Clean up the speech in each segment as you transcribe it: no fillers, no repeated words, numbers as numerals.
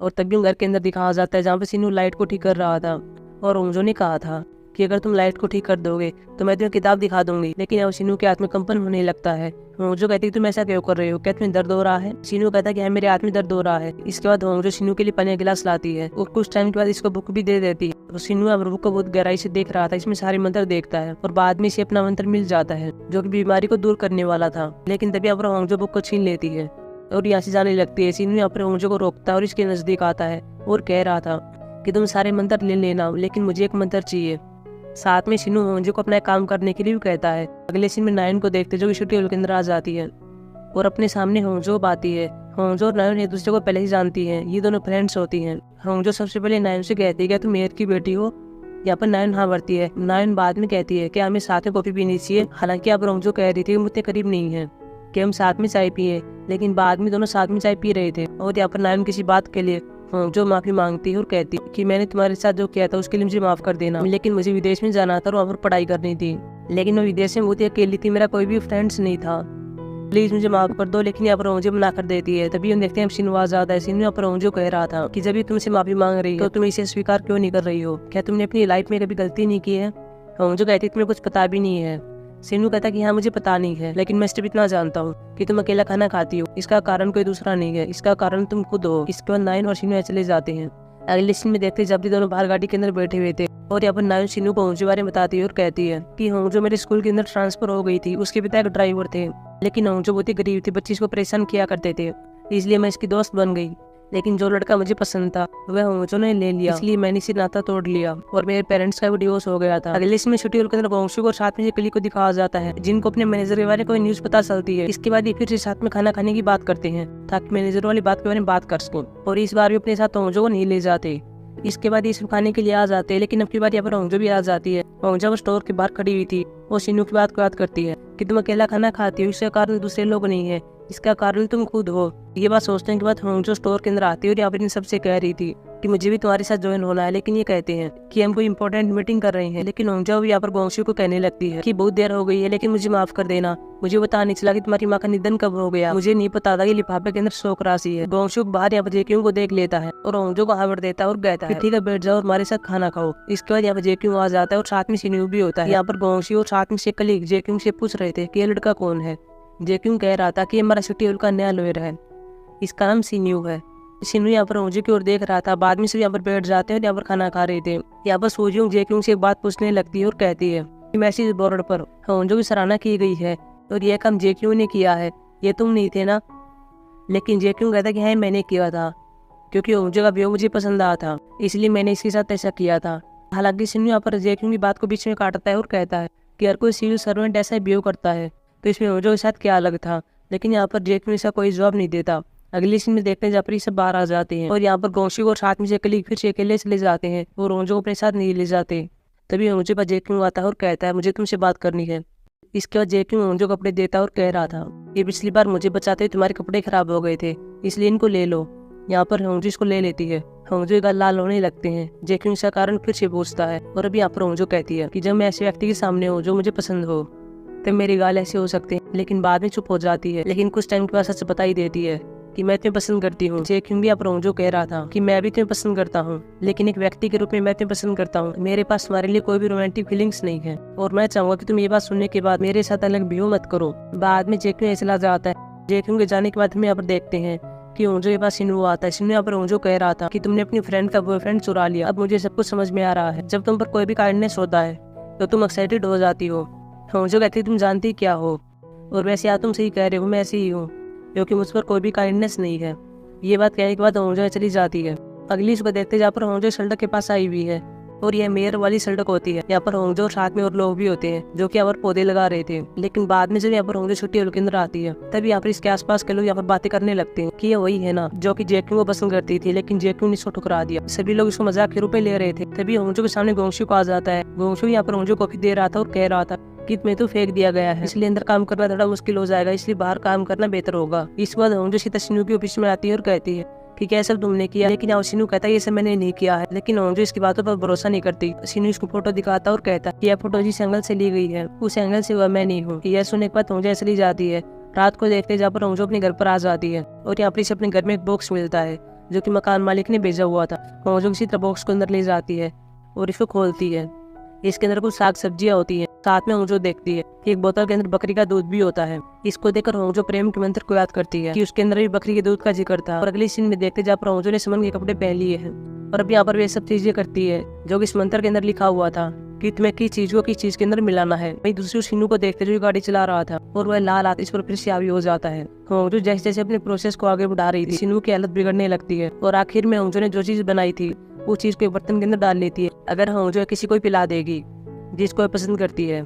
और तभी हम घर के अंदर दिखाया जाता है जहाँ पे सीनू लाइट को ठीक कर रहा था। और होंजो ने कहा था कि अगर तुम लाइट को ठीक कर दोगे तो मैं तुम्हें किताब दिखा दूंगी, लेकिन अब सीनू के हाथ में कंपन होने लगता है। होंजो कहती है तुम ऐसा क्यों कर रहे हो, क्या तुम्हें दर्द हो रहा है? सीनू कहता है कि मेरे हाथ में दर्द हो रहा है। इसके बाद होंजो सीनू के लिए पानी का गिलास लाती है और कुछ टाइम के बाद इसको बुक भी दे देती है। तो सीनू अब बुक को बहुत गहराई से देख रहा था, इसमें सारे मंत्र देखता है और बाद में इसे अपना मंत्र मिल जाता है जो कि बीमारी को दूर करने वाला था। लेकिन तभी अब होंजो बुक को छीन लेती है और यहाँ से जाने लगती है। सीनू यहाँ पर होंजो को रोकता है और इसके नजदीक आता है और कह रहा था कि तुम सारे मंत्र ले लेना, लेकिन मुझे एक मंत्र चाहिए। साथ में सीनू होंजो को अपना काम करने के लिए भी कहता है। अगले सीन में नायन को देखते जो कि छुट्टी के अंदर आ जाती है और अपने सामने होंजो आती है। होंजो और नायन एक दूसरे को पहले ही जानती हैं, ये दोनों फ्रेंड्स होती हैं। होंजो सबसे पहले नायन से कहती है क्या तुम मेयर की बेटी हो? यहाँ पर नायन हाँ भरती है। नायन बाद में कहती है कि हमें साथ में कॉफी पीनी चाहिए। हालांकि अब होंजो कह रही थी कि मुझे करीब नहीं है कि हम साथ में चाय पिए, लेकिन बाद में दोनों साथ में चाय पी रहे थे। और यहाँ पर नायन किसी बात के लिए होंजो माफी मांगती है और कहती है कि मैंने तुम्हारे साथ जो किया था उसके लिए मुझे माफ कर देना, लेकिन मुझे विदेश में जाना था और वहाँ पर पढ़ाई करनी थी, लेकिन मैं विदेश में बहुत ही अकेली थी, मेरा कोई भी फ्रेंड्स नहीं था, प्लीज मुझे माफ कर दो। लेकिन यहाँ पर होंजो मना कर देती है। तभी हम देखते हैं सीनू आ जाता है। सीनू यहाँ पर होंजो कह रहा था कि जब भी तुमसे माफी मांग रही हो तो तुम इसे स्वीकार क्यों नहीं कर रही हो? क्या तुमने अपनी लाइफ में कभी गलती नहीं की है? होंजो कहती तुम्हें कुछ पता भी नहीं है। सीनू कहता कि हाँ मुझे पता नहीं है, लेकिन मैं सिर्फ इतना जानता हूँ कि तुम अकेला खाना खाती हो, इसका कारण कोई दूसरा नहीं है, इसका कारण तुम खुद हो। इसके बाद नायन और सीनू चले जाते हैं। अगले सीन में देखते जब भी दोनों बाहर गाड़ी के अंदर बैठे हुए थे और यहाँ पर नायन सीनू को होंजो बारे में बताती है और कहती है कि होंजो मेरे स्कूल के अंदर ट्रांसफर हो गई थी, उसके पिता एक ड्राइवर थे, लेकिन होंजो बहुत ही गरीब थी, बच्चे इसको परेशान किया करते थे, इसलिए मैं इसकी दोस्त बन गई। लेकिन जो लड़का मुझे पसंद था वह होंजो ने ले लिया, इसलिए मैंने इसे नाता तोड़ लिया और मेरे पेरेंट्स का भी डिवोर्स हो गया था। अगले सीन में छुट्टी के अंदर गोंगशु को साथ में कली को दिखाया जाता है, जिनको अपने मैनेजर के बारे में कोई न्यूज पता चलती है। इसके बाद ये फिर से साथ में खाना खाने की बात करते हैं ताकि मैनेजर वाली बात के बारे में बात कर सकें, और इस बार भी अपने साथ होंजो को नहीं ले जाते। इसके बाद ये सब खाने के लिए आ जाते हैं, लेकिन अब की बार यहाँ पर होंजो भी आ जाती है। होंजो वो स्टोर के बाहर खड़ी हुई थी, वो सीनू की बात करती है कि तुम अकेला खाना खाती हो, इसका कारण दूसरे लोग नहीं है, इसका कारण तुम खुद हो। ये बात सोचने के बाद होंजो स्टोर के अंदर आती है और यहाँ पर इन सबसे कह रही थी कि मुझे भी तुम्हारे साथ ज्वाइन होना है, लेकिन ये कहते हैं कि हम कोई इंपॉर्टेंट मीटिंग कर रहे हैं। लेकिन होंजो भी यहाँ पर गोंगशु को कहने लगती है कि बहुत देर हो गई है, लेकिन मुझे माफ कर देना, मुझे पता नहीं चला कि तुम्हारी माँ का निधन कब हो गया, मुझे नहीं पता था कि लिफाफे के अंदर शोक राशि है। गोंगशु बाहर यहाँ पर जेक्यूं को देख लेता है और होंजो को हावर देता है और कहता है ठीक है बैठ जाओ और हमारे साथ खाना खाओ। इसके बाद यहाँ पर जेक्यूं आ जाता है और साथ में सीनू भी होता है। यहाँ पर गोंगशु और साथ में से कलीग जेक्यूं से पूछ रहे थे कि ये लड़का कौन है। जेक्यूं कह रहा था कि हमारा शेड्यूल का नया लॉयर है, इसका नाम सीन्यू है। सीनू यहाँ पर होंजो की ओर देख रहा था। बाद में सब यहाँ पर बैठ जाते हैं और यहाँ पर खाना खा रहे थे। यहाँ पर सोजियों जेक्यूं से एक बात पूछने लगती है और कहती है कि मैसेज बोर्ड पर होंजो की सराहना की गई है और यह काम जेक्यूं ने किया है, ये तुम नहीं थे ना? लेकिन जेक्यूं कहता कि हाँ मैंने किया था, क्योंकि होंजो का व्यू मुझे पसंद आया था, इसलिए मैंने इसके साथ ऐसा किया था। हालांकि सीनू यहाँ पर जेक्यूं की बात को बीच में काटता है और कहता है कि हर कोई सिविल सर्वेंट ऐसा बिहेव करता है, तो इसमें होंजो के साथ क्या अलग था? लेकिन यहाँ पर जेक्यूं इसका कोई जवाब नहीं देता। अगले सीन में देखते हैं जहाँ पर सब बाहर आ जाते हैं और यहाँ पर गोंगशु और साथ में से कलीग फिर से अकेले चले जाते हैं और होंजो को अपने साथ नहीं ले जाते। तभी होंजो पर जेक्यूं आता है और कहता है मुझे तुमसे बात करनी है। इसके बाद जेक्यूं होंजो को कपड़े देता और कह रहा था ये पिछली बार मुझे बचाते तुम्हारे कपड़े खराब हो गए थे, इसलिए इनको ले लो। यहाँ पर होंजो इसको ले लेती है। होंजो के गाल लाल होने लगते हैं। जेक्यूं इसका कारण फिर से पूछता है और अभी यहाँ पर होंजो कहती है कि जब मैं ऐसे व्यक्ति के सामने हूँ जो मुझे पसंद हो तब मेरे गाल ऐसे हो सकते हैं, लेकिन बाद में चुप हो जाती है। लेकिन कुछ टाइम के बाद सच बता ही देती है कि मैं तुम्हें पसंद करती हूँ। जेक्यूं भी अब होंजो कह रहा था कि मैं भी तुम्हें पसंद करता हूँ, लेकिन एक व्यक्ति के रूप में मैं तुम्हें पसंद करता हूँ, मेरे पास तुम्हारे लिए कोई भी रोमांटिक फीलिंग्स नहीं है और मैं चाहूंगा कि तुम ये बात सुनने के बाद मेरे साथ अलग बिहेव मत करो। बाद में जेक्यूं चला जाता है। जेक्यूं के जाने के बाद हम यहाँ पर देखते हैं कि होंजो के पास सीनू आता है। सीनू यहाँ पर होंजो कह रहा था कि तुमने अपनी फ्रेंड का बॉयफ्रेंड चुरा लिया, अब मुझे सब कुछ समझ में आ रहा है। जब तुम पर कोई भी काइंडनेस होता है तो तुम एक्साइटेड हो जाती हो। होंजो कहती तुम जानती क्या हो, और वैसे यार तुम सही कह रहे हो, मैं ऐसी ही हूँ क्योंकि मुझ पर कोई भी काइंडनेस नहीं है। ये बात कहने के बाद होंजो चली जाती है। अगली सुबह देखते जहाँ पर होंजो सड़क के पास आई हुई है और यह मेयर वाली सड़क होती है। यहाँ पर होंजो और साथ में और लोग भी होते हैं जो कि यहाँ पर पौधे लगा रहे थे। लेकिन बाद में जब यहाँ पर होंजो छुट्टी के अंदर आती है तब यहाँ पर इसके आसपास के लोग यहाँ पर बातें करने लगते हैं कि ये वही है ना जो कि जेक्यूं को पसंद करती थी, लेकिन जेक्यूं ने इसको ठुकरा दिया। सभी लोग इसको मजाक के रूप में ले रहे थे। तभी होंजो के सामने गोंगशु को आ जाता है। गोंगशु यहाँ पर होंजो कॉफी दे रहा था और कह रहा था कि तुम्हें तो फेंक दिया गया है, इसलिए अंदर काम करना थोड़ा मुश्किल हो जाएगा, इसलिए बाहर काम करना बेहतर होगा। इस बार होंजो सीता सीनू की ऑफिस में आती है और कहती है कि क्या सब तुमने किया, लेकिन सीनू कहता है ये सब मैंने नहीं किया है। लेकिन होंजो इसकी बातों पर भरोसा नहीं करती। सीनू इसको फोटो दिखाता और कहता है कि यह फोटो जिस एंगल से ली गई है उस एंगल से वह मैं नहीं हूँ। यह सुनने के बाद होंजो चली जाती है। रात को देखते जहाँ पर होंजो अपने घर पर आ जाती है और यहाँ पर इसे अपने घर में एक बॉक्स मिलता है जो कि मकान मालिक ने भेजा हुआ था। होंजो किसी तरह बॉक्स को अंदर ले जाती है और इसको खोलती है। इसके अंदर कुछ साग सब्जियां होती हैं। साथ में होंजो देखती है कि एक बोतल के अंदर बकरी का दूध भी होता है। इसको देखकर होंजो प्रेम के मंत्र को याद करती है कि उसके अंदर भी बकरी के दूध का जिक्र था। और अगली सीन में देखते जहाँ पर होंजो ने समन के कपड़े पहन लिए हैं और अब यहाँ पर वे सब चीजें करती है जो कि इस मंत्र के अंदर लिखा हुआ था कि तुम्हें किस चीज को किस चीज के अंदर मिलाना है। वहीं दूसरी शिनू को देखते जो गाड़ी चला रहा था और वह लाल हाथ इस पर फिर से हावी हो जाता है। होंजो जैसे जैसे अपने प्रोसेस को आगे बढ़ा रही थी शिनू की हालत बिगड़ने लगती है और आखिर में होंजो ने जो चीज बनाई थी वो चीज को एक बर्तन के अंदर डाल लेती है। अगर होंजो किसी को पिला देगी जिसको पसंद करती है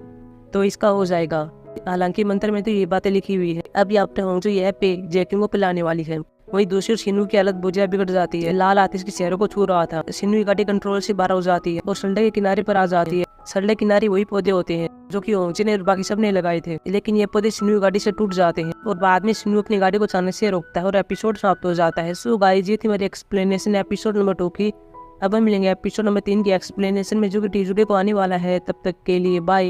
तो इसका हो जाएगा। हालांकि मंत्र में तो ये बातें लिखी हुई है। अब यहाँ पे होंजो यह पे जैकिंग को पिलाने वाली है। वही दूसरी शिनू की हालत बुझिया बिगड़ जाती है। लाल हाथ इसके चेहरे को छू रहा था। शिनू की गाड़ी कंट्रोल से बाहर हो जाती है और सड़क के किनारे पर आ जाती है। सड़क के किनारे वही पौधे होते हैं जो कि होंजो ने और बाकी सब ने लगाए थे, लेकिन ये पौधे शिनू की गाड़ी से टूट जाते हैं और बाद में शिनू अपनी गाड़ी को अचानक से रोकता है और एपिसोड समाप्त हो जाता है। सो गाइस, ये थी मेरी एक्सप्लेनेशन एपिसोड नंबर 2 की। अब हम मिलेंगे एपिसोड नंबर 3 की एक्सप्लेनेशन में जो कि ट्यूसडे को आने वाला है। तब तक के लिए बाय।